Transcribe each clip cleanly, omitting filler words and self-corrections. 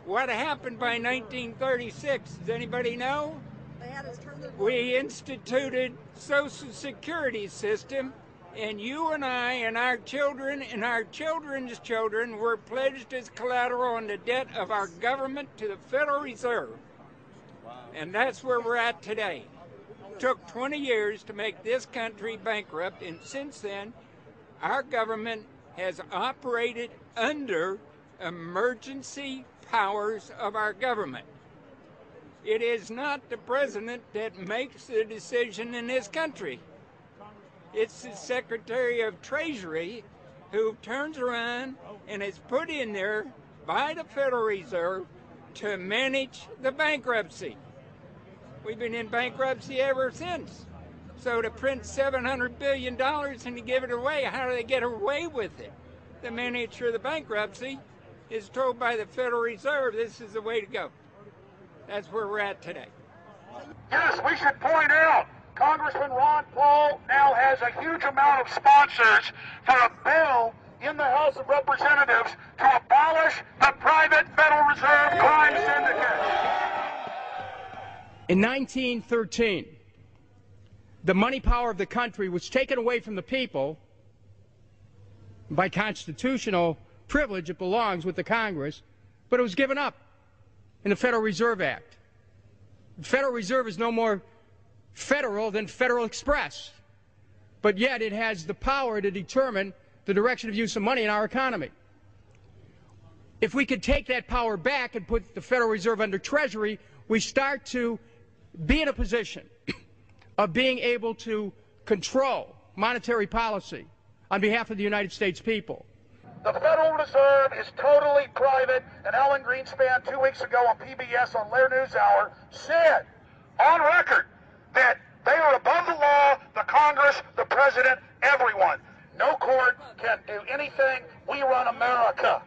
What happened by 1936? Does anybody know? We instituted Social Security system, and you and I and our children and our children's children were pledged as collateral on the debt of our government to the Federal Reserve. And that's where we're at today. It took 20 years to make this country bankrupt, and since then, our government has operated under emergency powers of our government. It is not the president that makes the decision in this country. It's the Secretary of Treasury who turns around and is put in there by the Federal Reserve to manage the bankruptcy. We've been in bankruptcy ever since. So to print $700 billion and to give it away, how do they get away with it? The manager of the bankruptcy is told by the Federal Reserve this is the way to go. That's where we're at today. Yes, we should point out, Congressman Ron Paul now has a huge amount of sponsors for a bill in the House of Representatives to abolish the private Federal Reserve crime syndicate. In 1913, the money power of the country was taken away from the people. By constitutional privilege, it belongs with the Congress, but it was given up in the Federal Reserve Act. The Federal Reserve is no more federal than Federal Express, but yet it has the power to determine the direction of use of money in our economy. If we could take that power back and put the Federal Reserve under Treasury, we start to be in a position of being able to control monetary policy on behalf of the United States people. The Federal Reserve is totally private, and Alan Greenspan 2 weeks ago on PBS on Lair NewsHour said on record that they are above the law, the Congress, the President, everyone. No court can do anything. We run America.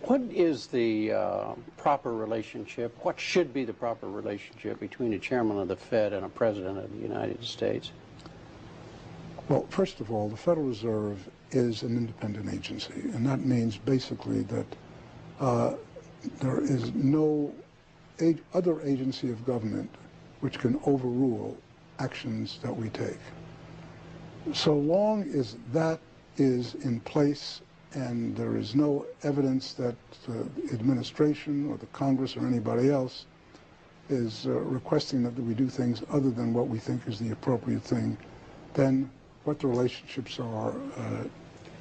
What is the proper relationship, what should be the proper relationship between a chairman of the Fed and a president of the United States? Well, first of all, the Federal Reserve is an independent agency, and that means basically that there is no other agency of government which can overrule actions that we take. So long as that is in place and there is no evidence that the administration or the Congress or anybody else is requesting that we do things other than what we think is the appropriate thing, then what the relationships are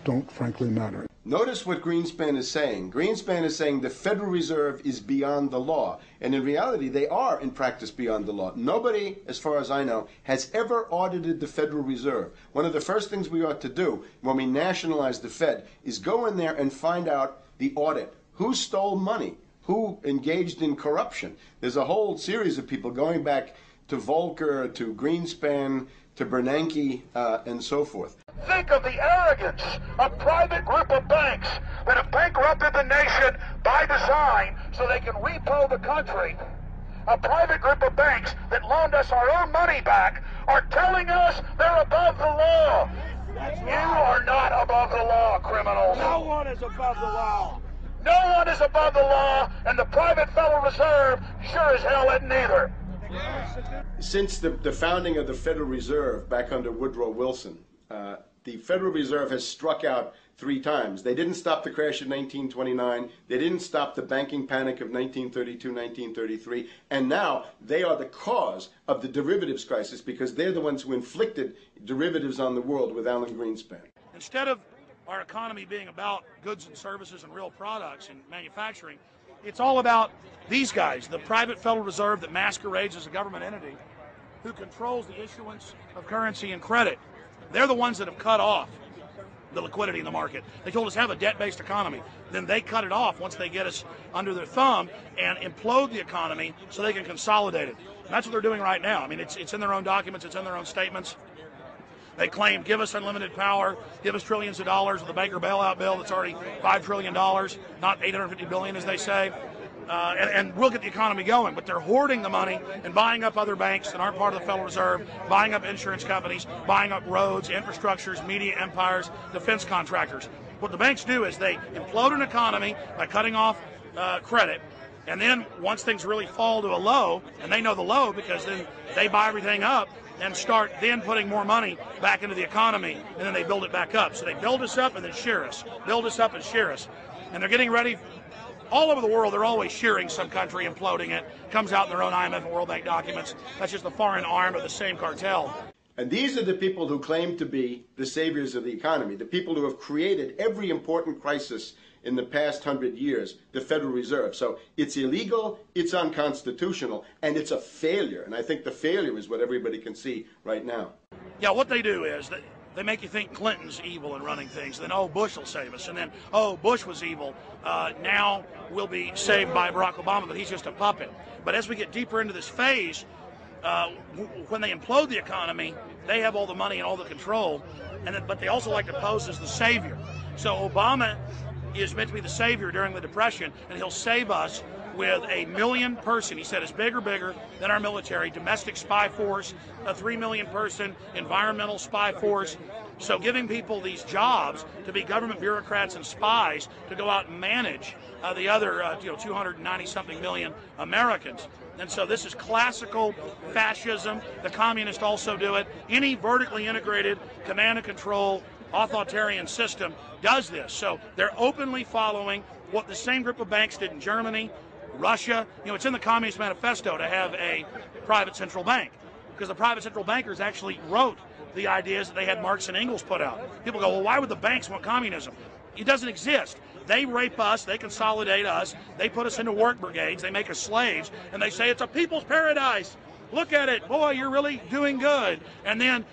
don't frankly matter. Notice what Greenspan is saying. Greenspan is saying the Federal Reserve is beyond the law. And in reality, they are in practice beyond the law. Nobody, as far as I know, has ever audited the Federal Reserve. One of the first things we ought to do when we nationalize the Fed is go in there and find out the audit. Who stole money? Who engaged in corruption? There's a whole series of people going back to Volcker, to Greenspan, to Bernanke, and so forth. Think of the arrogance of private group of banks that have bankrupted the nation by design so they can repo the country. A private group of banks that loaned us our own money back are telling us they're above the law. You are not above the law, criminals. No one is above the law. No one is above the law, and the private Federal Reserve sure as hell isn't either. Since the founding of the Federal Reserve back under Woodrow Wilson, the Federal Reserve has struck out 3 times. They didn't stop the crash of 1929. They didn't stop the banking panic of 1932, 1933. And now they are the cause of the derivatives crisis because they're the ones who inflicted derivatives on the world with Alan Greenspan. Instead of our economy being about goods and services and real products and manufacturing, it's all about these guys, the private Federal Reserve that masquerades as a government entity who controls the issuance of currency and credit. They're the ones that have cut off the liquidity in the market. They told us have a debt-based economy. Then they cut it off once they get us under their thumb and implode the economy so they can consolidate it. And that's what they're doing right now. I mean, it's in their own documents. It's in their own statements. They claim, give us unlimited power, give us trillions of dollars with the Baker bailout bill that's already $5 trillion, not $850 billion as they say. And we'll get the economy going, but they're hoarding the money and buying up other banks that aren't part of the Federal Reserve, buying up insurance companies, buying up roads, infrastructures, media empires, defense contractors. What the banks do is they implode an economy by cutting off credit. And then once things really fall to a low, and they know the low because then they buy everything up and start then putting more money back into the economy, and then they build it back up. So they build us up and then shear us, build us up and shear us. And they're getting ready. All over the world, they're always shearing some country, imploding it. Comes out in their own IMF and World Bank documents. That's just the foreign arm of the same cartel. And these are the people who claim to be the saviors of the economy, the people who have created every important crisis in the past 100 years, the Federal Reserve. So it's illegal, it's unconstitutional, and it's a failure. And I think the failure is what everybody can see right now. Yeah, what they do is they make you think Clinton's evil in running things. Then, oh, Bush will save us. And then, oh, Bush was evil. Now we'll be saved by Barack Obama, but he's just a puppet. But as we get deeper into this phase, when they implode the economy, they have all the money and all the control. But they also like to pose as the savior. So Obama is meant to be the savior during the Depression, and he'll save us with a 1 million person, he said, is bigger than our military, domestic spy force, a 3 million person environmental spy force. So giving people these jobs to be government bureaucrats and spies to go out and manage the other 290-something million Americans. And so this is classical fascism. The communists also do it. Any vertically integrated command and control authoritarian system does this. So they're openly following what the same group of banks did in Germany, Russia. It's in the Communist Manifesto to have a private central bank, because the private central bankers actually wrote the ideas that they had Marx and Engels put out. People go, well, why would the banks want communism? It doesn't exist. They rape us, they consolidate us, they put us into work brigades, they make us slaves, and they say it's a people's paradise. Look at it, boy, you're really doing good. And then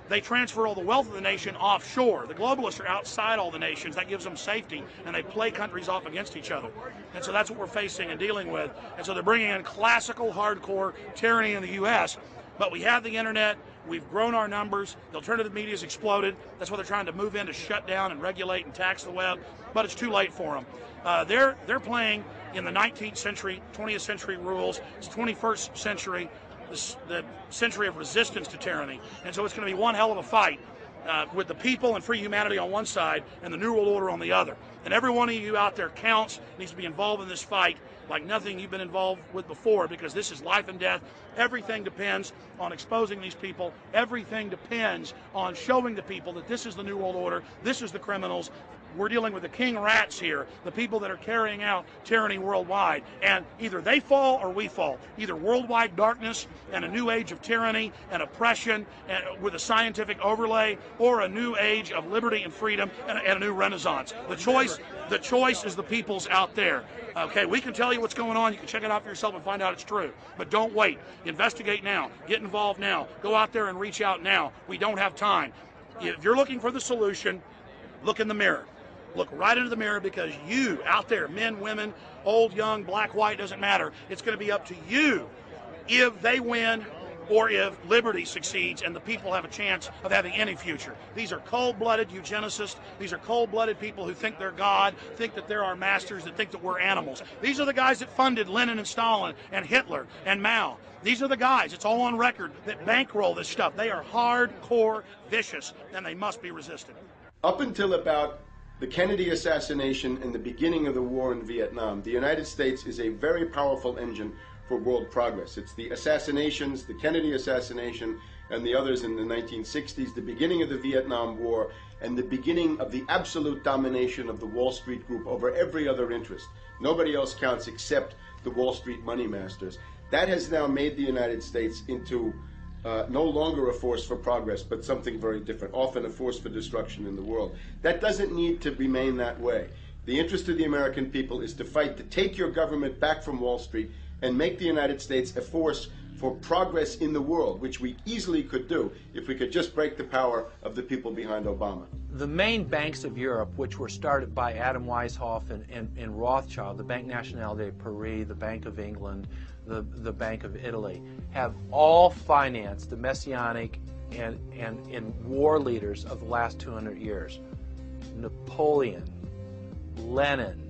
they transfer all the wealth of the nation offshore. The globalists are outside all the nations. That gives them safety, and they play countries off against each other. And so that's what we're facing and dealing with. And so they're bringing in classical, hardcore tyranny in the U.S., but we have the internet. We've grown our numbers. The alternative media has exploded. That's why they're trying to move in to shut down and regulate and tax the web, but it's too late for them. They're playing in the 19th century, 20th century rules. It's 21st century, the century of resistance to tyranny. And so it's going to be one hell of a fight with the people and free humanity on one side and the New World Order on the other. And every one of you out there counts, needs to be involved in this fight like nothing you've been involved with before, because this is life and death. Everything depends on exposing these people. Everything depends on showing the people that this is the New World Order, this is the criminals. We're dealing with the king rats here, the people that are carrying out tyranny worldwide. And either they fall or we fall. Either worldwide darkness and a new age of tyranny and oppression and with a scientific overlay, or a new age of liberty and freedom and a new renaissance. The choice is the people's out there. Okay, we can tell you what's going on. You can check it out for yourself and find out it's true. But don't wait. Investigate now. Get involved now. Go out there and reach out now. We don't have time. If you're looking for the solution, look in the mirror. Look right into the mirror, because you out there, men, women, old, young, black, white, doesn't matter. It's going to be up to you if they win or if liberty succeeds and the people have a chance of having any future. These are cold-blooded eugenicists. These are cold-blooded people who think they're God, think that they're our masters, that think that we're animals. These are the guys that funded Lenin and Stalin and Hitler and Mao. These are the guys, it's all on record, that bankroll this stuff. They are hardcore vicious, and they must be resisted. Up until about the Kennedy assassination and the beginning of the war in Vietnam, the United States is a very powerful engine for world progress. It's the assassinations, the Kennedy assassination, and the others in the 1960s, the beginning of the Vietnam War, and the beginning of the absolute domination of the Wall Street Group over every other interest. Nobody else counts except the Wall Street money masters. That has now made the United States into no longer a force for progress, but something very different, often a force for destruction in the world. That doesn't need to remain that way. The interest of the American people is to fight to take your government back from Wall Street and make the United States a force for progress in the world, which we easily could do if we could just break the power of the people behind Obama. The main banks of Europe, which were started by Adam Weishaupt and Rothschild, the Banque Nationale de Paris, the Bank of England, the Bank of Italy, have all financed the messianic and war leaders of the last 200 years. Napoleon, Lenin,